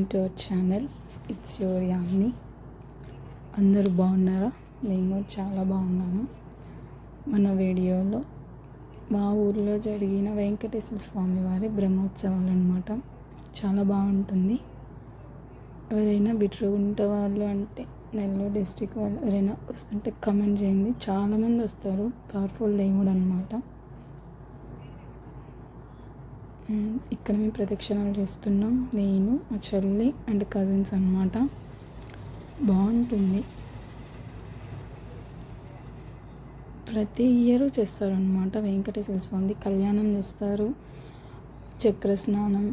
Welcome to our channel. It's your Yamini. అందరూ బాగున్నారా? నేను కూడా చాలా బాగున్నాను. మన వీడియోలో మా ఊరిలో జరిగిన వెంకటేశ్వర స్వామి వారి బ్రహ్మోత్సవాలు అన్నమాట. చాలా బాగుంటుంది. ఎవరైనా బిట్రగుంట వాళ్ళు అంటే నెల్లూరు డిస్టిక్ వాళ్ళు ఎవరైనా వస్తుంటే కమెంట్ చేయండి. చాలామంది వస్తారు. పవర్ఫుల్ దేవుడు అన్నమాట. ఇక్కడ మేము ప్రదక్షిణాలు చేస్తున్నాం. నేను, మా చెల్లి అండ్ కజిన్స్ అన్నమాట. బాగుంటుంది. ప్రతి ఇయర్ చేస్తారనమాట. వెంకటేశ్వర స్వామి కళ్యాణం చేస్తారు. చక్ర స్నానం,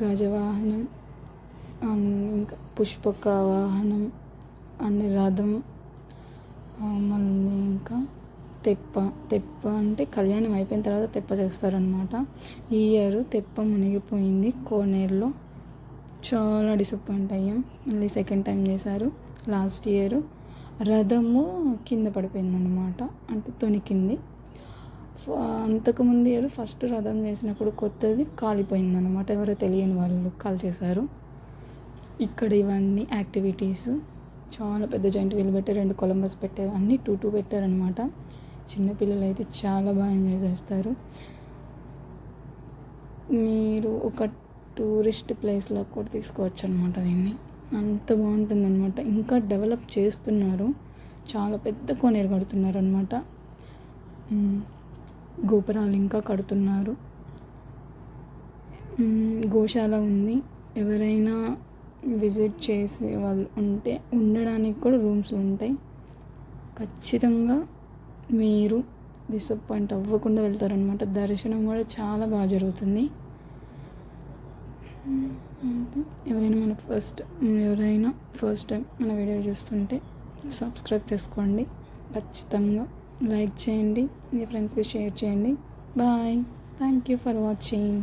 గజవాహనం, ఇంకా పుష్పక వాహనం అండ్ రథం, మళ్ళీ ఇంకా తెప్ప అంటే కళ్యాణం అయిపోయిన తర్వాత తెప్ప చేస్తారనమాట. ఈ ఇయర్ తెప్ప మునిగిపోయింది కోనేరులో. చాలా డిసప్పాయింట్ అయ్యాం. మళ్ళీ సెకండ్ టైం చేశారు. లాస్ట్ ఇయర్ రథము కింద పడిపోయిందనమాట, అంటే తొనికింది. అంతకుముందు ఇయర్ ఫస్ట్ రథం చేసినప్పుడు కొత్తది కాలిపోయిందనమాట. ఎవరో తెలియని వాళ్ళు కాల్ చేశారు. ఇక్కడ ఇవన్నీ యాక్టివిటీస్ చాలా పెద్ద జాయింట్ వీల్ పెట్టారు. 2 కొలంబస్ పెట్టారు. అన్నీ 2 పెట్టారనమాట. చిన్నపిల్లలు అయితే చాలా బాగా ఎంజాయ్ చేస్తారు. మీరు ఒక టూరిస్ట్ ప్లేస్లో కూడా తీసుకోవచ్చు అనమాట. దీన్ని అంత బాగుంటుందన్నమాట. ఇంకా డెవలప్ చేస్తున్నారు. చాలా పెద్ద కోనేరు కడుతున్నారు అనమాట. గోపురాలు ఇంకా కడుతున్నారు. గోశాల ఉంది. ఎవరైనా విజిట్ చేసే వాళ్ళు ఉంటే ఉండడానికి కూడా రూమ్స్ ఉంటాయి. ఖచ్చితంగా మీరు డిసప్పాయింట్ అవ్వకుండా వెళ్తారనమాట. దర్శనం కూడా చాలా బాగా జరుగుతుంది. ఎవరైనా ఫస్ట్ టైం మన వీడియో చూస్తుంటే సబ్స్క్రైబ్ చేసుకోండి. ఖచ్చితంగా లైక్ చేయండి. మీ ఫ్రెండ్స్కి షేర్ చేయండి. Bye. Thank you for watching.